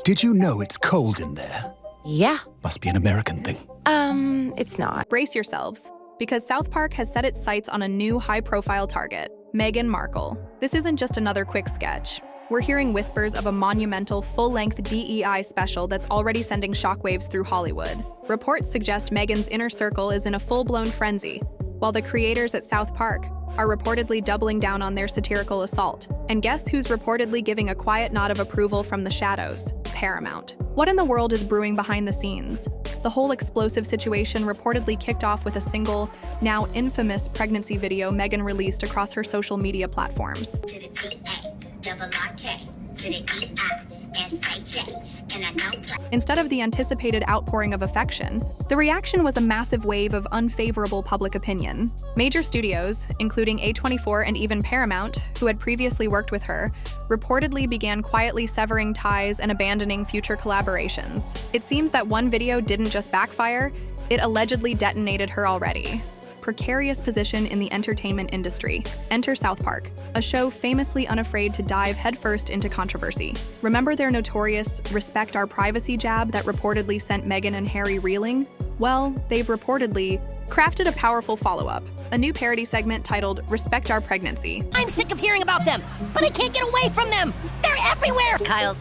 Did you know it's cold in there? Yeah. Must be an American thing. It's not. Brace yourselves, because South Park has set its sights on a new high-profile target, Meghan Markle. This isn't just another quick sketch. We're hearing whispers of a monumental, full-length DEI special that's already sending shockwaves through Hollywood. Reports suggest Meghan's inner circle is in a full-blown frenzy, while the creators at South Park are reportedly doubling down on their satirical assault. And guess who's reportedly giving a quiet nod of approval from the shadows? Paramount. What in the world is brewing behind the scenes? The whole explosive situation reportedly kicked off with a single, now infamous pregnancy video Meghan released across her social media platforms. Instead of the anticipated outpouring of affection, the reaction was a massive wave of unfavorable public opinion. Major studios, including A24 and even Paramount, who had previously worked with her, reportedly began quietly severing ties and abandoning future collaborations. It seems that one video didn't just backfire, it allegedly detonated her already precarious position in the entertainment industry. Enter South Park, a show famously unafraid to dive headfirst into controversy. Remember their notorious "respect our privacy" jab that reportedly sent Meghan and Harry reeling? Well, they've reportedly crafted a powerful follow-up, a new parody segment titled "Respect Our Pregnancy." I'm sick of hearing about them, but I can't get away from them! They're everywhere! Kyle,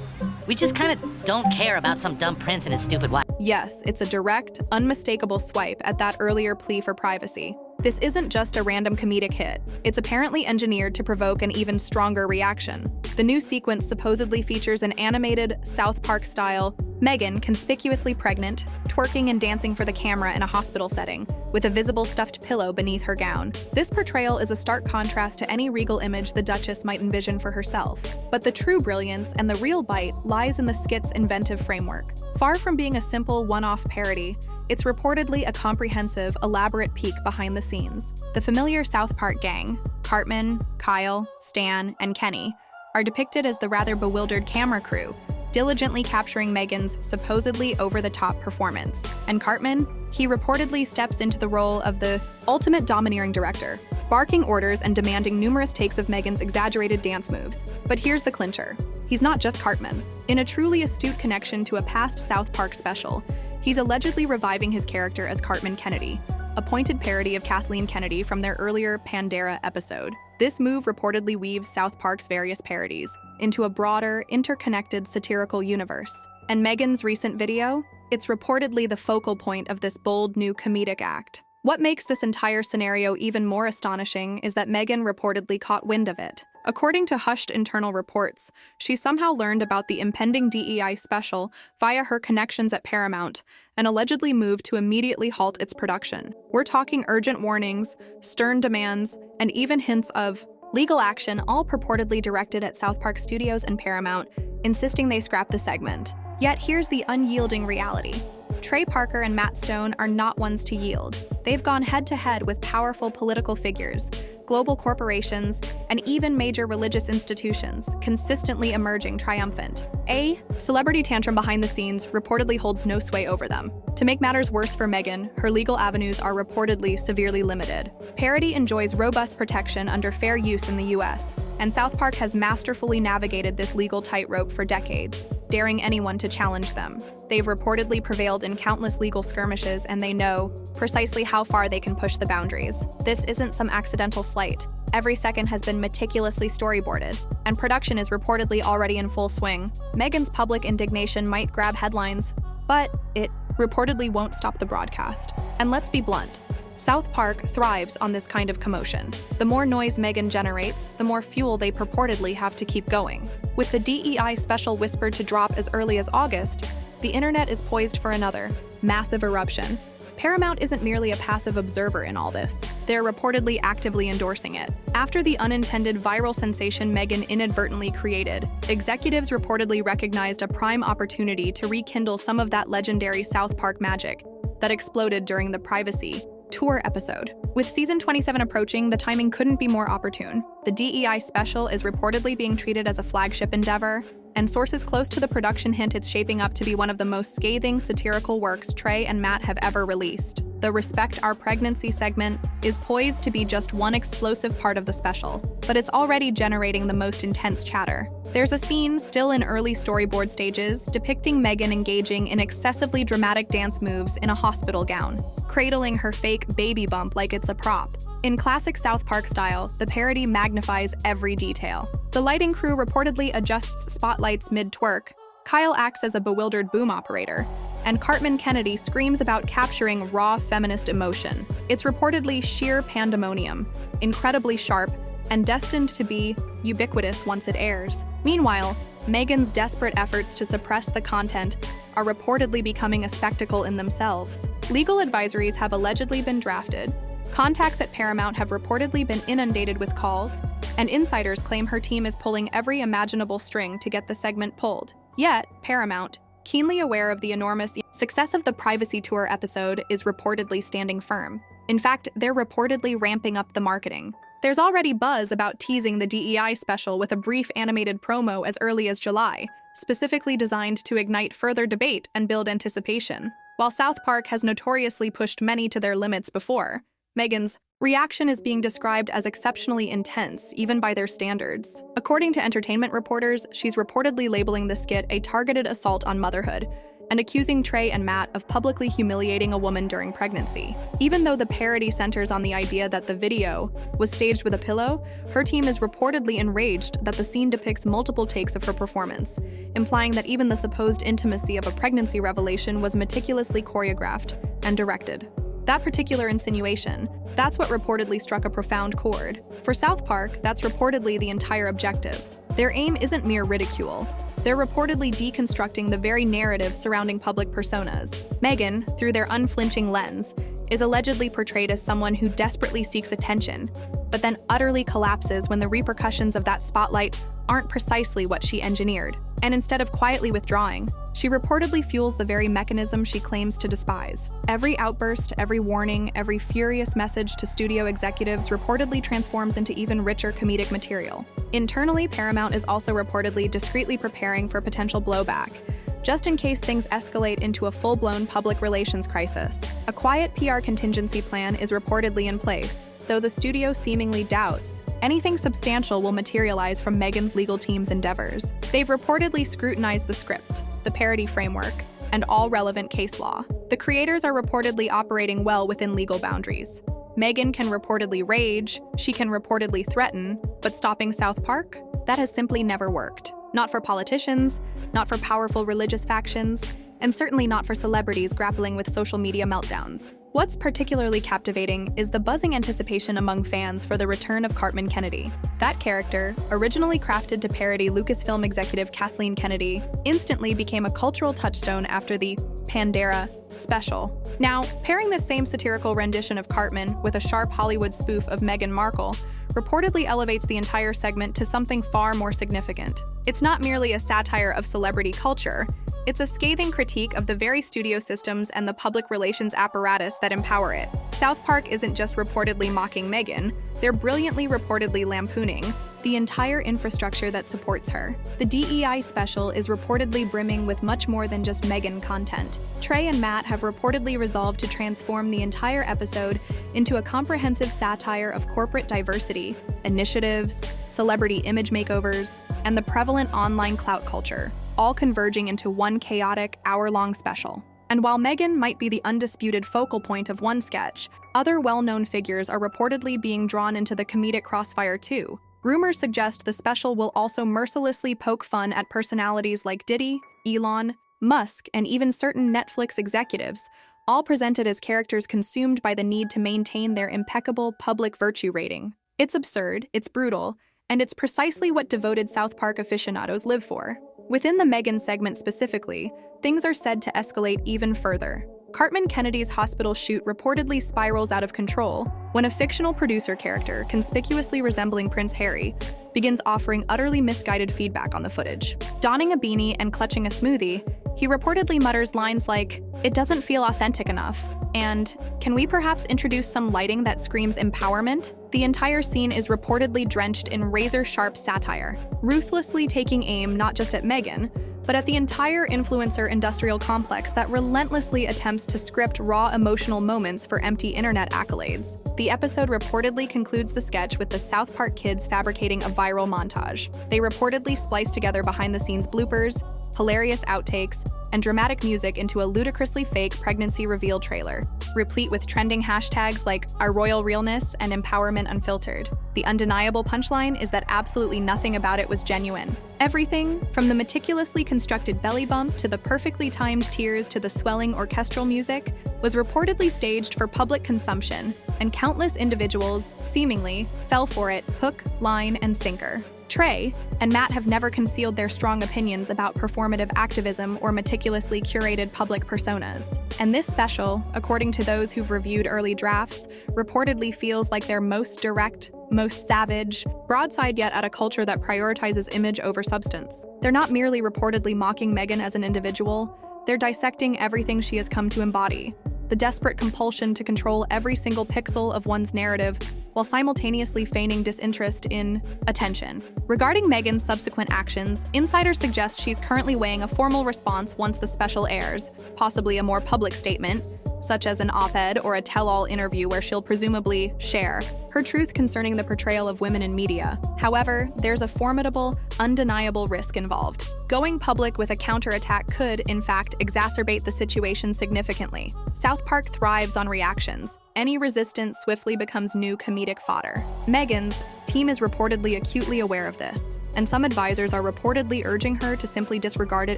we just kinda don't care about some dumb prince and his stupid wife. Yes, it's a direct, unmistakable swipe at that earlier plea for privacy. This isn't just a random comedic hit. It's apparently engineered to provoke an even stronger reaction. The new sequence supposedly features an animated, South Park-style Meghan conspicuously pregnant, twerking and dancing for the camera in a hospital setting, with a visible stuffed pillow beneath her gown. This portrayal is a stark contrast to any regal image the Duchess might envision for herself. But the true brilliance and the real bite lies in the skit's inventive framework. Far from being a simple one-off parody, it's reportedly a comprehensive, elaborate peek behind the scenes. The familiar South Park gang, Cartman, Kyle, Stan, and Kenny, are depicted as the rather bewildered camera crew, diligently capturing Meghan's supposedly over-the-top performance. And Cartman, he reportedly steps into the role of the ultimate domineering director, barking orders and demanding numerous takes of Meghan's exaggerated dance moves. But here's the clincher. He's not just Cartman. In a truly astute connection to a past South Park special, he's allegedly reviving his character as Cartman Kennedy, a pointed parody of Kathleen Kennedy from their earlier Pandera episode. This move reportedly weaves South Park's various parodies into a broader, interconnected satirical universe. And Meghan's recent video? It's reportedly the focal point of this bold new comedic act. What makes this entire scenario even more astonishing is that Meghan reportedly caught wind of it. According to hushed internal reports, she somehow learned about the impending DEI special via her connections at Paramount and allegedly moved to immediately halt its production. We're talking urgent warnings, stern demands, and even hints of legal action, all purportedly directed at South Park Studios and Paramount, insisting they scrap the segment. Yet here's the unyielding reality. Trey Parker and Matt Stone are not ones to yield. They've gone head-to-head with powerful political figures, global corporations, and even major religious institutions, consistently emerging triumphant. A celebrity tantrum behind the scenes reportedly holds no sway over them. To make matters worse for Meghan, her legal avenues are reportedly severely limited. Parody enjoys robust protection under fair use in the US, and South Park has masterfully navigated this legal tightrope for decades, daring anyone to challenge them. They've reportedly prevailed in countless legal skirmishes, and they know precisely how far they can push the boundaries. This isn't some accidental slight. Every second has been meticulously storyboarded, and production is reportedly already in full swing. Meghan's public indignation might grab headlines, but it reportedly won't stop the broadcast. And let's be blunt, South Park thrives on this kind of commotion. The more noise Meghan generates, the more fuel they purportedly have to keep going. With the DEI special whispered to drop as early as August, the internet is poised for another massive eruption. Paramount isn't merely a passive observer in all this. They're reportedly actively endorsing it. After the unintended viral sensation Meghan inadvertently created, executives reportedly recognized a prime opportunity to rekindle some of that legendary South Park magic that exploded during the Privacy Tour episode. With season 27 approaching, the timing couldn't be more opportune. The DEI special is reportedly being treated as a flagship endeavor, and sources close to the production hint it's shaping up to be one of the most scathing satirical works Trey and Matt have ever released. The Respect Our Pregnancy segment is poised to be just one explosive part of the special, but it's already generating the most intense chatter. There's a scene, still in early storyboard stages, depicting Meghan engaging in excessively dramatic dance moves in a hospital gown, cradling her fake baby bump like it's a prop. In classic South Park style, the parody magnifies every detail. The lighting crew reportedly adjusts spotlights mid-twerk, Kyle acts as a bewildered boom operator, and Cartman Kennedy screams about capturing raw feminist emotion. It's reportedly sheer pandemonium, incredibly sharp, and destined to be ubiquitous once it airs. Meanwhile, Meghan's desperate efforts to suppress the content are reportedly becoming a spectacle in themselves. Legal advisories have allegedly been drafted, contacts at Paramount have reportedly been inundated with calls, and insiders claim her team is pulling every imaginable string to get the segment pulled. Yet, Paramount, keenly aware of the enormous success of the Privacy Tour episode, is reportedly standing firm. In fact, they're reportedly ramping up the marketing. There's already buzz about teasing the DEI special with a brief animated promo as early as July, specifically designed to ignite further debate and build anticipation. While South Park has notoriously pushed many to their limits before, Meghan's reaction is being described as exceptionally intense, even by their standards. According to entertainment reporters, she's reportedly labeling the skit a targeted assault on motherhood, and accusing Trey and Matt of publicly humiliating a woman during pregnancy. Even though the parody centers on the idea that the video was staged with a pillow, her team is reportedly enraged that the scene depicts multiple takes of her performance, implying that even the supposed intimacy of a pregnancy revelation was meticulously choreographed and directed. That particular insinuation, that's what reportedly struck a profound chord. For South Park, that's reportedly the entire objective. Their aim isn't mere ridicule. They're reportedly deconstructing the very narrative surrounding public personas. Meghan, through their unflinching lens, is allegedly portrayed as someone who desperately seeks attention, but then utterly collapses when the repercussions of that spotlight aren't precisely what she engineered. And instead of quietly withdrawing, she reportedly fuels the very mechanism she claims to despise. Every outburst, every warning, every furious message to studio executives reportedly transforms into even richer comedic material. Internally, Paramount is also reportedly discreetly preparing for potential blowback, just in case things escalate into a full-blown public relations crisis. A quiet PR contingency plan is reportedly in place, though the studio seemingly doubts anything substantial will materialize from Meghan's legal team's endeavors. They've reportedly scrutinized the script, the parody framework, and all relevant case law. The creators are reportedly operating well within legal boundaries. Meghan can reportedly rage, she can reportedly threaten, but stopping South Park? That has simply never worked. Not for politicians, not for powerful religious factions, and certainly not for celebrities grappling with social media meltdowns. What's particularly captivating is the buzzing anticipation among fans for the return of Cartman Kennedy. That character, originally crafted to parody Lucasfilm executive Kathleen Kennedy, instantly became a cultural touchstone after the Pandera special. Now, pairing this same satirical rendition of Cartman with a sharp Hollywood spoof of Meghan Markle reportedly elevates the entire segment to something far more significant. It's not merely a satire of celebrity culture, it's a scathing critique of the very studio systems and the public relations apparatus that empower it. South Park isn't just reportedly mocking Meghan, they're brilliantly reportedly lampooning the entire infrastructure that supports her. The DEI special is reportedly brimming with much more than just Meghan content. Trey and Matt have reportedly resolved to transform the entire episode into a comprehensive satire of corporate diversity, initiatives, celebrity image makeovers, and the prevalent online clout culture, all converging into one chaotic, hour-long special. And while Meghan might be the undisputed focal point of one sketch, other well-known figures are reportedly being drawn into the comedic crossfire too. Rumors suggest the special will also mercilessly poke fun at personalities like Diddy, Elon, Musk, and even certain Netflix executives, all presented as characters consumed by the need to maintain their impeccable public virtue rating. It's absurd, it's brutal, and it's precisely what devoted South Park aficionados live for. Within the Meghan segment specifically, things are said to escalate even further. Cartman Kennedy's hospital shoot reportedly spirals out of control when a fictional producer character, conspicuously resembling Prince Harry, begins offering utterly misguided feedback on the footage. Donning a beanie and clutching a smoothie, he reportedly mutters lines like, "It doesn't feel authentic enough," and "Can we perhaps introduce some lighting that screams empowerment?" The entire scene is reportedly drenched in razor-sharp satire, ruthlessly taking aim not just at Meghan, but at the entire influencer industrial complex that relentlessly attempts to script raw emotional moments for empty internet accolades. The episode reportedly concludes the sketch with the South Park kids fabricating a viral montage. They reportedly splice together behind-the-scenes bloopers, hilarious outtakes, and dramatic music into a ludicrously fake pregnancy reveal trailer, replete with trending hashtags like Our Royal Realness and Empowerment Unfiltered. The undeniable punchline is that absolutely nothing about it was genuine. Everything, from the meticulously constructed belly bump to the perfectly timed tears to the swelling orchestral music, was reportedly staged for public consumption, and countless individuals, seemingly, fell for it hook, line, and sinker. Trey and Matt have never concealed their strong opinions about performative activism or meticulously curated public personas. And this special, according to those who've reviewed early drafts, reportedly feels like their most direct, most savage, broadside yet at a culture that prioritizes image over substance. They're not merely reportedly mocking Meghan as an individual, they're dissecting everything she has come to embody. The desperate compulsion to control every single pixel of one's narrative while simultaneously feigning disinterest in attention. Regarding Meghan's subsequent actions, insiders suggest she's currently weighing a formal response once the special airs, possibly a more public statement, such as an op-ed or a tell-all interview where she'll presumably share her truth concerning the portrayal of women in media. However, there's a formidable, undeniable risk involved. Going public with a counterattack could, in fact, exacerbate the situation significantly. South Park thrives on reactions. Any resistance swiftly becomes new comedic fodder. Meghan's team is reportedly acutely aware of this, and some advisors are reportedly urging her to simply disregard it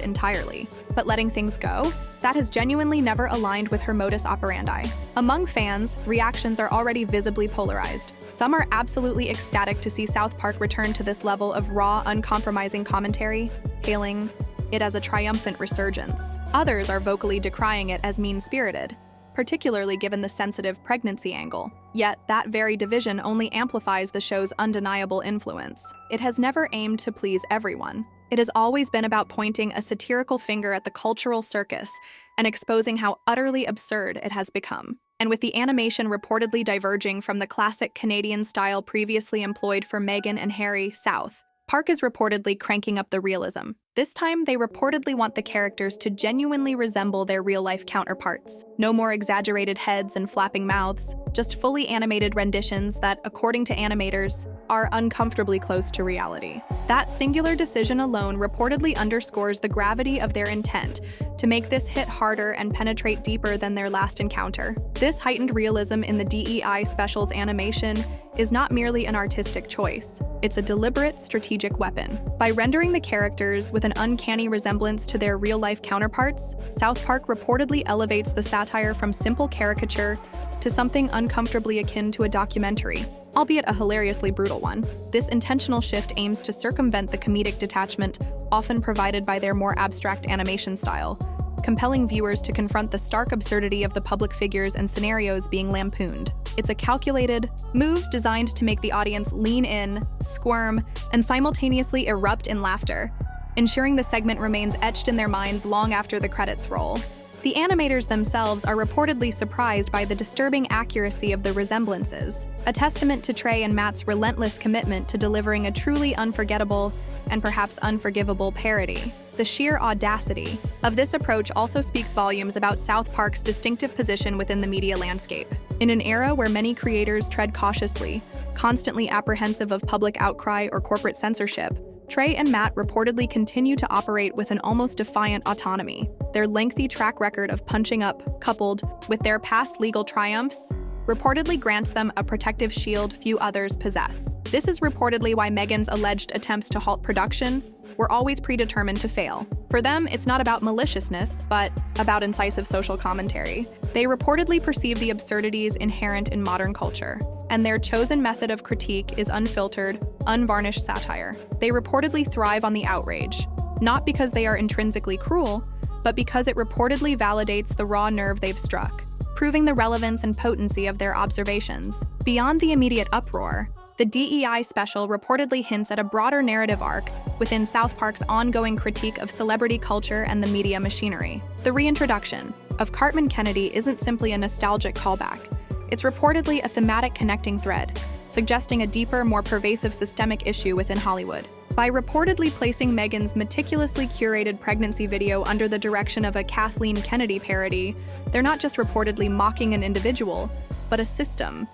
entirely. But letting things go? That has genuinely never aligned with her modus operandi. Among fans, reactions are already visibly polarized. Some are absolutely ecstatic to see South Park return to this level of raw, uncompromising commentary, hailing it as a triumphant resurgence. Others are vocally decrying it as mean-spirited, particularly given the sensitive pregnancy angle. Yet, that very division only amplifies the show's undeniable influence. It has never aimed to please everyone. It has always been about pointing a satirical finger at the cultural circus and exposing how utterly absurd it has become. And with the animation reportedly diverging from the classic Canadian style previously employed for Meghan and Harry South, Park is reportedly cranking up the realism. This time, they reportedly want the characters to genuinely resemble their real-life counterparts. No more exaggerated heads and flapping mouths, just fully animated renditions that, according to animators, are uncomfortably close to reality. That singular decision alone reportedly underscores the gravity of their intent to make this hit harder and penetrate deeper than their last encounter. This heightened realism in the DEI specials animation is not merely an artistic choice. It's a deliberate, strategic weapon. By rendering the characters with an uncanny resemblance to their real-life counterparts, South Park reportedly elevates the satire from simple caricature to something uncomfortably akin to a documentary, albeit a hilariously brutal one. This intentional shift aims to circumvent the comedic detachment often provided by their more abstract animation style, compelling viewers to confront the stark absurdity of the public figures and scenarios being lampooned. It's a calculated move designed to make the audience lean in, squirm, and simultaneously erupt in laughter, ensuring the segment remains etched in their minds long after the credits roll. The animators themselves are reportedly surprised by the disturbing accuracy of the resemblances, a testament to Trey and Matt's relentless commitment to delivering a truly unforgettable and perhaps unforgivable parody. The sheer audacity of this approach also speaks volumes about South Park's distinctive position within the media landscape. In an era where many creators tread cautiously, constantly apprehensive of public outcry or corporate censorship, Trey and Matt reportedly continue to operate with an almost defiant autonomy. Their lengthy track record of punching up, coupled with their past legal triumphs, reportedly grants them a protective shield few others possess. This is reportedly why Meghan's alleged attempts to halt production were always predetermined to fail. For them, it's not about maliciousness, but about incisive social commentary. They reportedly perceive the absurdities inherent in modern culture, and their chosen method of critique is unfiltered, unvarnished satire. They reportedly thrive on the outrage, not because they are intrinsically cruel, but because it reportedly validates the raw nerve they've struck, proving the relevance and potency of their observations. Beyond the immediate uproar, the DEI special reportedly hints at a broader narrative arc within South Park's ongoing critique of celebrity culture and the media machinery. The reintroduction of Cartman Kennedy isn't simply a nostalgic callback. It's reportedly a thematic connecting thread, suggesting a deeper, more pervasive systemic issue within Hollywood. By reportedly placing Meghan's meticulously curated pregnancy video under the direction of a Kathleen Kennedy parody, they're not just reportedly mocking an individual, but a system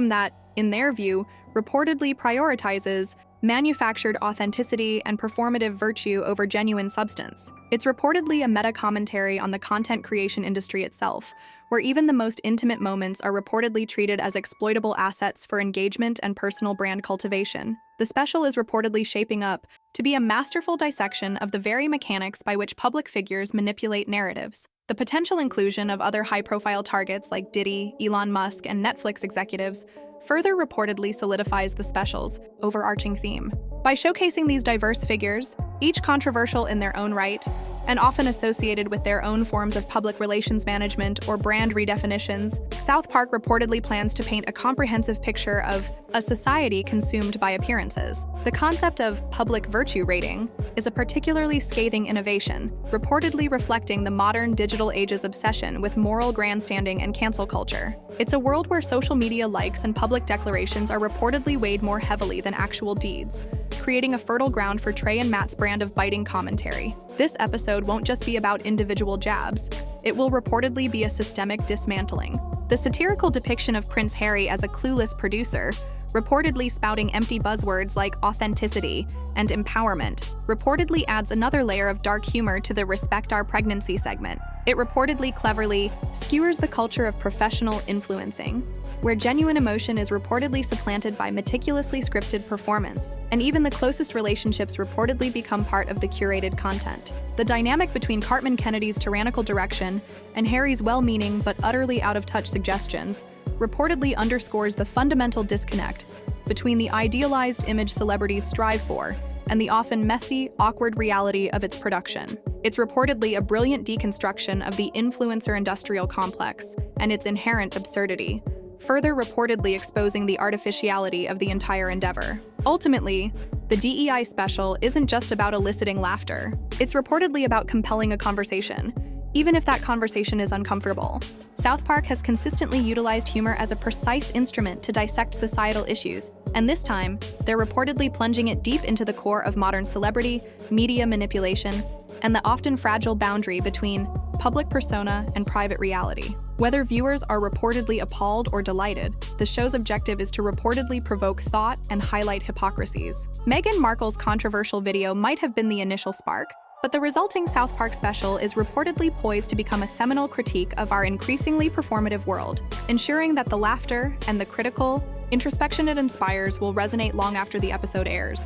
that, in their view, reportedly prioritizes manufactured authenticity and performative virtue over genuine substance. It's reportedly a meta-commentary on the content creation industry itself, where even the most intimate moments are reportedly treated as exploitable assets for engagement and personal brand cultivation. The special is reportedly shaping up to be a masterful dissection of the very mechanics by which public figures manipulate narratives. The potential inclusion of other high-profile targets like Diddy, Elon Musk, and Netflix executives further reportedly solidifies the special's overarching theme. By showcasing these diverse figures, each controversial in their own right, and often associated with their own forms of public relations management or brand redefinitions, South Park reportedly plans to paint a comprehensive picture of a society consumed by appearances. The concept of public virtue rating is a particularly scathing innovation, reportedly reflecting the modern digital age's obsession with moral grandstanding and cancel culture. It's a world where social media likes and public declarations are reportedly weighed more heavily than actual deeds, creating a fertile ground for Trey and Matt's brand of biting commentary. This episode won't just be about individual jabs, it will reportedly be a systemic dismantling. The satirical depiction of Prince Harry as a clueless producer, reportedly spouting empty buzzwords like authenticity and empowerment, reportedly adds another layer of dark humor to the Respect Our Pregnancy segment. It reportedly cleverly skewers the culture of professional influencing, where genuine emotion is reportedly supplanted by meticulously scripted performance, and even the closest relationships reportedly become part of the curated content. The dynamic between Cartman Kennedy's tyrannical direction and Harry's well-meaning but utterly out-of-touch suggestions reportedly underscores the fundamental disconnect between the idealized image celebrities strive for and the often messy, awkward reality of its production. It's reportedly a brilliant deconstruction of the influencer industrial complex and its inherent absurdity, further reportedly exposing the artificiality of the entire endeavor. Ultimately, the DEI special isn't just about eliciting laughter. It's reportedly about compelling a conversation, even if that conversation is uncomfortable. South Park has consistently utilized humor as a precise instrument to dissect societal issues, and this time, they're reportedly plunging it deep into the core of modern celebrity, media manipulation, and the often fragile boundary between public persona and private reality. Whether viewers are reportedly appalled or delighted, the show's objective is to reportedly provoke thought and highlight hypocrisies. Meghan Markle's controversial video might have been the initial spark, but the resulting South Park special is reportedly poised to become a seminal critique of our increasingly performative world, ensuring that the laughter and the critical introspection it inspires will resonate long after the episode airs.